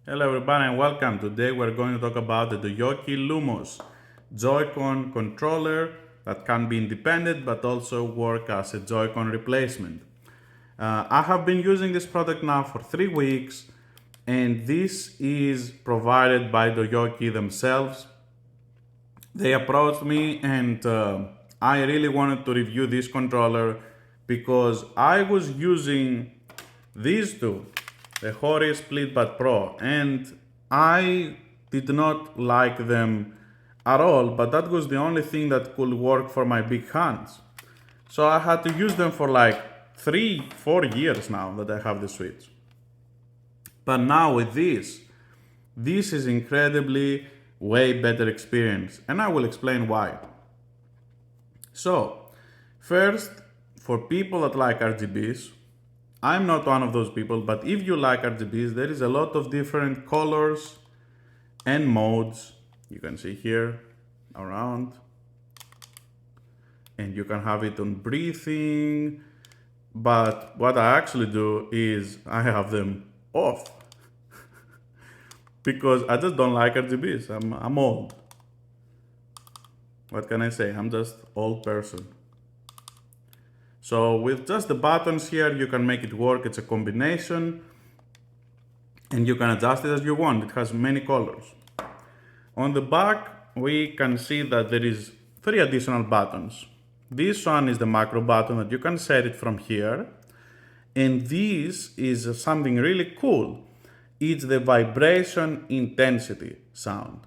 Hello everybody and welcome. Today we're going to talk about the DOYOKY Lumos JoyCon controller that can be independent but also work as a JoyCon replacement. I have been using this product now for 3 weeks and this is provided by DOYOKY themselves. They approached me and I really wanted to review this controller because I was using these two, the Hori Splitpad Pro, and I did not like them at all, but that was the only thing that could work for my big hands. So I had to use them for like 3-4 years now that I have the Switch. But now with this is incredibly way better experience, and I will explain why. So, first, for people that like RGBs, I'm not one of those people, but if you like RGBs, there is a lot of different colors and modes. You can see here around, and you can have it on breathing. But what I actually do is I have them off because I just don't like RGBs. I'm old. What can I say? I'm just old person. So with just the buttons here, you can make it work. It's a combination and you can adjust it as you want. It has many colors. On the back, we can see that there is 3 additional buttons. This one is the macro button that you can set it from here. And this is something really cool. It's the vibration intensity sound.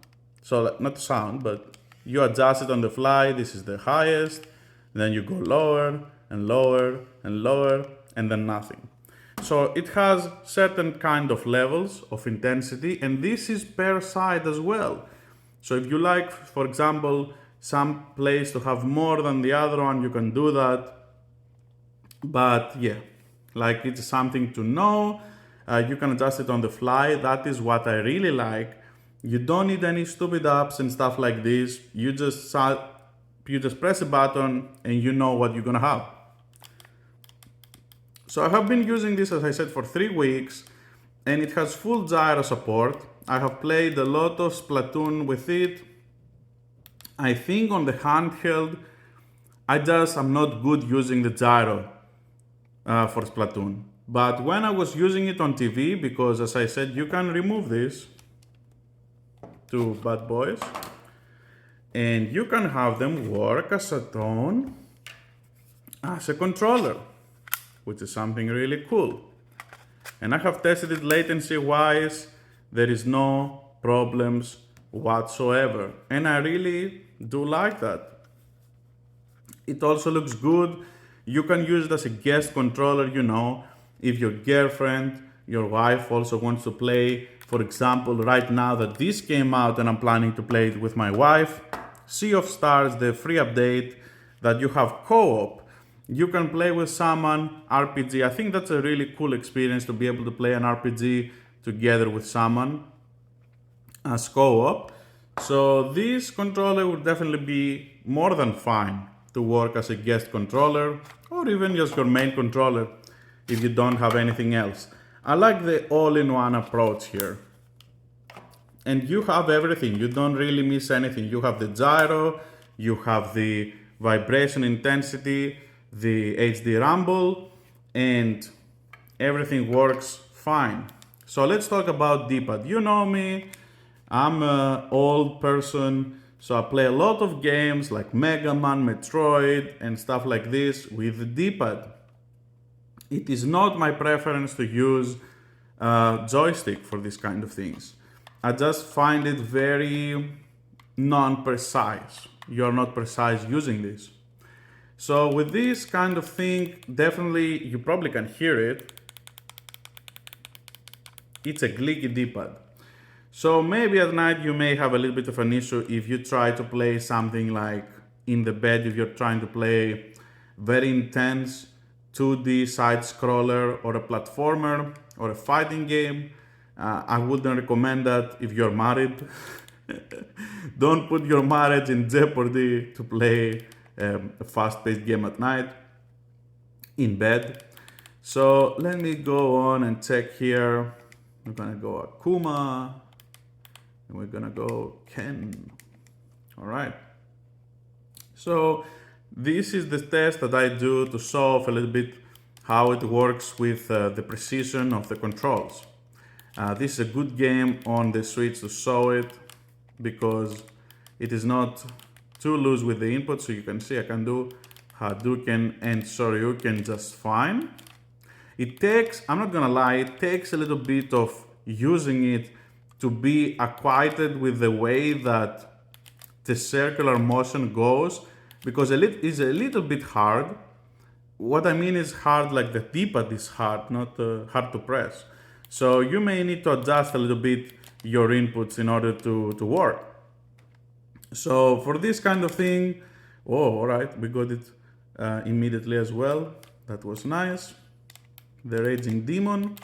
So not sound, but you adjust it on the fly. This is the highest. Then you go lower and lower and lower and then nothing. So it has certain kind of levels of intensity, and this is per side as well. So if you like, for example, some place to have more than the other one, you can do that. But yeah, like it's something to know. You can adjust it on the fly. That is what I really like. You don't need any stupid apps and stuff like this. You just press a button and you know what you're gonna have. So I have been using this, as I said, for 3 weeks, and it has full gyro support. I have played a lot of Splatoon with it. I think on the handheld, I'm not good using the gyro for Splatoon. But when I was using it on TV, because as I said, you can remove this to bad boys, and you can have them work as a tone, as a controller, which is something really cool. And I have tested it latency wise. There is no problems whatsoever. And I really do like that. It also looks good. You can use it as a guest controller, if your girlfriend, your wife also wants to play. For example, right now that this came out and I'm planning to play it with my wife, Sea of Stars, the free update that you have co-op. You can play with someone, RPG. I think that's a really cool experience to be able to play an RPG together with someone as co-op. So this controller would definitely be more than fine to work as a guest controller or even just your main controller if you don't have anything else. I like the all-in-one approach here. And you have everything. You don't really miss anything. You have the gyro, you have the vibration intensity, the HD rumble, and everything works fine. So let's talk about D-pad. You know me, I'm an old person, so I play a lot of games like Mega Man, Metroid, and stuff like this with the D-pad. It is not my preference to use a joystick for this kind of things. I just find it very non-precise. You're not precise using this. So with this kind of thing, definitely you probably can hear it. It's a clicky D-pad. So maybe at night you may have a little bit of an issue if you try to play something like in the bed, if you're trying to play very intense 2D side scroller or a platformer or a fighting game. I wouldn't recommend that if you're married. Don't put your marriage in jeopardy to play a fast-paced game at night in bed. So let me go on and check here We're gonna go Akuma, and we're gonna go Ken. All right. So this is the test that I do to show off a little bit how it works with the precision of the controls. This is a good game on the Switch to show it because it is not too loose with the input. So you can see I can do Hadouken and Shoryuken just fine. It takes, I'm not gonna lie, it takes a little bit of using it to be acquainted with the way that the circular motion goes, because it's a little bit hard. What I mean is hard, like the D-pad is hard, not hard to press. So you may need to adjust a little bit your inputs in order to work. So for this kind of thing, oh, all right, we got it immediately as well. That was nice. The Raging Demon.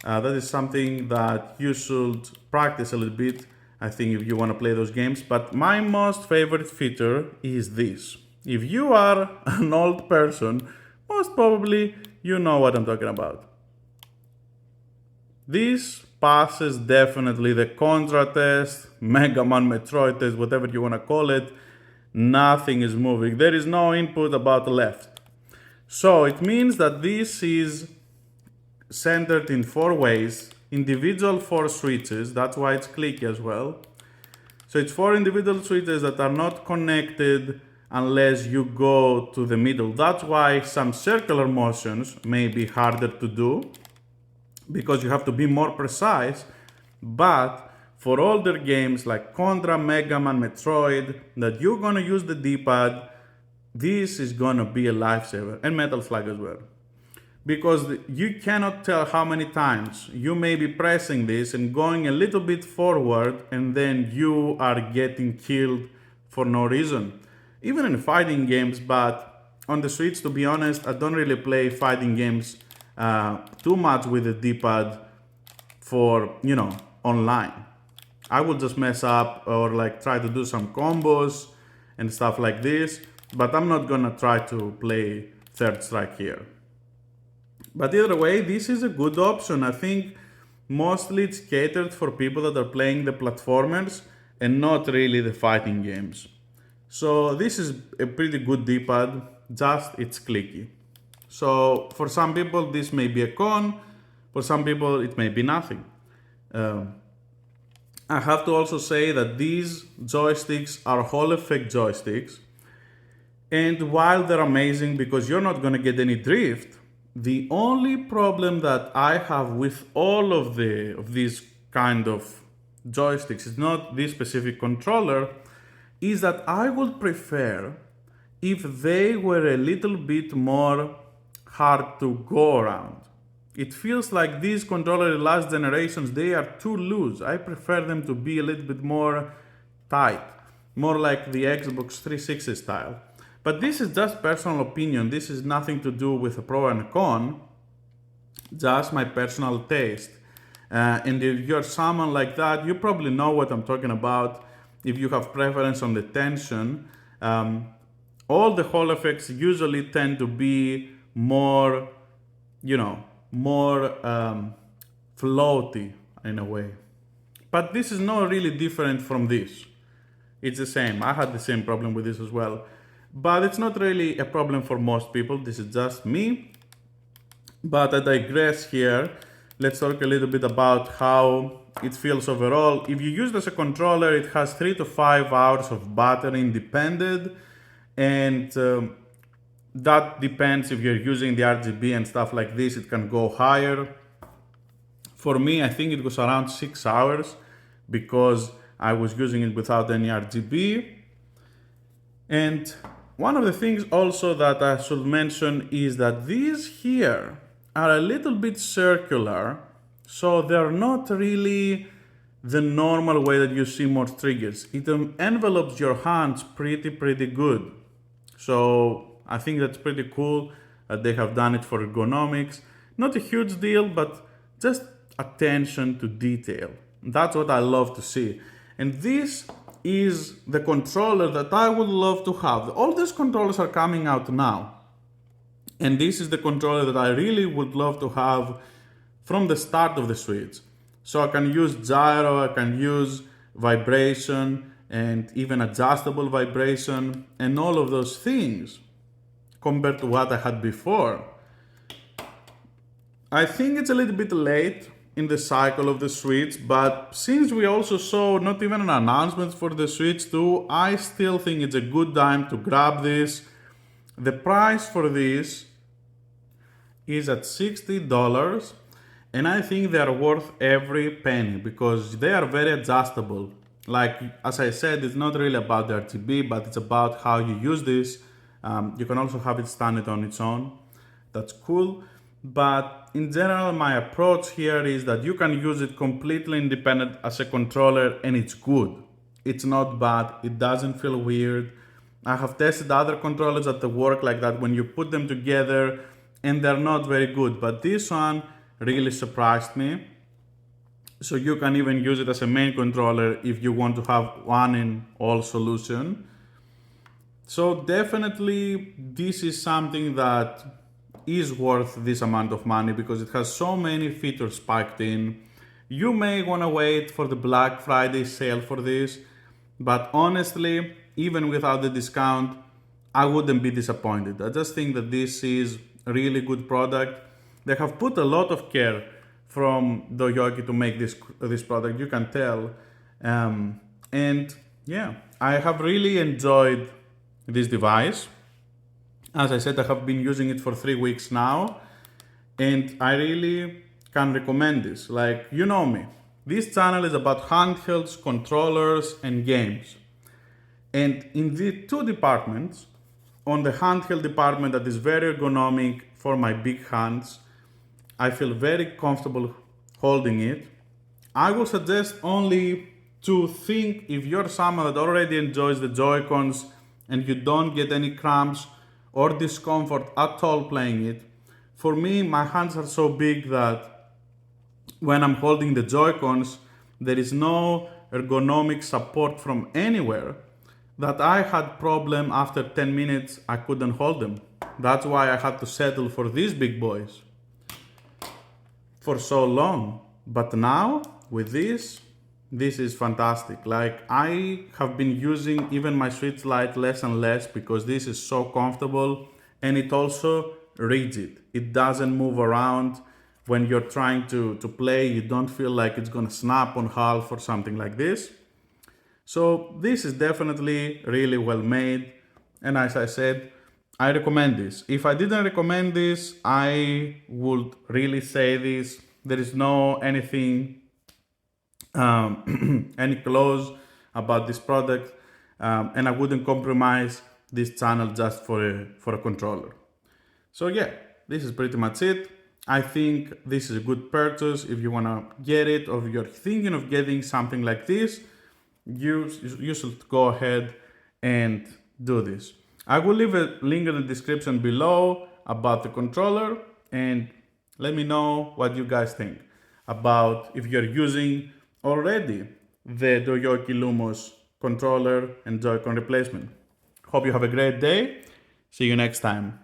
That is something that you should practice a little bit, I think, if you want to play those games. But my most favorite feature is this. If you are an old person, most probably you know what I'm talking about. This passes definitely the Contra test, Mega Man Metroid test, whatever you want to call it. Nothing is moving. There is no input about left. So it means that this is centered in 4 ways, individual 4 switches, that's why it's clicky as well. So it's 4 individual switches that are not connected unless you go to the middle. That's why some circular motions may be harder to do, because you have to be more precise. But for older games like Contra, Mega Man, Metroid, that you're gonna use the D-pad, this is gonna be a lifesaver, and Metal Slug as well. Because you cannot tell how many times you may be pressing this and going a little bit forward, and then you are getting killed for no reason. Even in fighting games, but on the Switch, to be honest, I don't really play fighting games too much with the D-pad for, you know, online. I will just mess up or like try to do some combos and stuff like this, but I'm not gonna try to play Third Strike here. But either way, this is a good option. I think mostly it's catered for people that are playing the platformers and not really the fighting games. So this is a pretty good D-pad, just it's clicky. So for some people this may be a con, for some people it may be nothing. I have to also say that these joysticks are Hall effect joysticks, and while they're amazing because you're not gonna get any drift, the only problem that I have with all of these kind of joysticks, is not this specific controller, is that I would prefer if they were a little bit more hard to go around. It feels like these controllers, last generations, they are too loose. I prefer them to be a little bit more tight, more like the Xbox 360 style. But this is just personal opinion. This is nothing to do with a pro and a con, just my personal taste. And if you're someone like that, you probably know what I'm talking about. If you have preference on the tension, all the Hall effects usually tend to be more, you know, more floaty in a way. But this is not really different from this. It's the same. I had the same problem with this as well. But it's not really a problem for most people. This is just me. But I digress here. Let's talk a little bit about how it feels overall. If you use it as a controller, it has 3 to 5 hours of battery independent, and that depends if you're using the RGB and stuff like this, it can go higher. For me, I think it was around 6 hours because I was using it without any RGB. And one of the things also that I should mention is that these here are a little bit circular, so they're not really the normal way that you see most triggers. It envelopes your hands pretty good. So I think that's pretty cool that they have done it for ergonomics. Not a huge deal, but just attention to detail. That's what I love to see. And this is the controller that I would love to have. All these controllers are coming out now. And this is the controller that I really would love to have from the start of the Switch. So I can use gyro, I can use vibration and even adjustable vibration and all of those things compared to what I had before. I think it's a little bit late in the cycle of the Switch, but since we also saw not even an announcement for the Switch 2, I still think it's a good time to grab this. The price for this is at $60, and I think they are worth every penny because they are very adjustable. Like, as I said, it's not really about the RGB, but it's about how you use this. You can also have it stand on its own. That's cool. But in general, my approach here is that you can use it completely independent as a controller and it's good. It's not bad. It doesn't feel weird. I have tested other controllers that work like that when you put them together and they're not very good. But this one really surprised me. So you can even use it as a main controller if you want to have one in all solution. So definitely this is something that is worth this amount of money because it has so many features packed in. You may want to wait for the Black Friday sale for this, but honestly, even without the discount, I wouldn't be disappointed. I just think that this is a really good product. They have put a lot of care from DOYOKY to make this product, you can tell. And yeah, I have really enjoyed this device. As I said, I have been using it for 3 weeks now, and I really can recommend this. Like, you know me, this channel is about handhelds, controllers, and games. And in the two departments, on the handheld department that is very ergonomic for my big hands, I feel very comfortable holding it. I will suggest only to think if you're someone that already enjoys the Joy-Cons and you don't get any cramps or discomfort at all playing it. For me, my hands are so big that when I'm holding the Joy-Cons, there is no ergonomic support from anywhere that I had problem after 10 minutes, I couldn't hold them. That's why I had to settle for these big boys for so long. But now, with this is fantastic. Like, I have been using even my Switch Lite less and less because this is so comfortable and it also rigid. It doesn't move around. When you're trying to play, you don't feel like it's gonna snap on half or something like this. So this is definitely really well made. And as I said, I recommend this. If I didn't recommend this, I would really say this. There is no anything any clause about this product, and I wouldn't compromise this channel just for a controller. So yeah, this is pretty much it. I think this is a good purchase if you want to get it, or if you're thinking of getting something like this, you should go ahead and do this. I will leave a link in the description below about the controller, and let me know what you guys think about if you're using already the DOYOKY Lumos controller and Joy-Con replacement. Hope you have a great day. See you next time.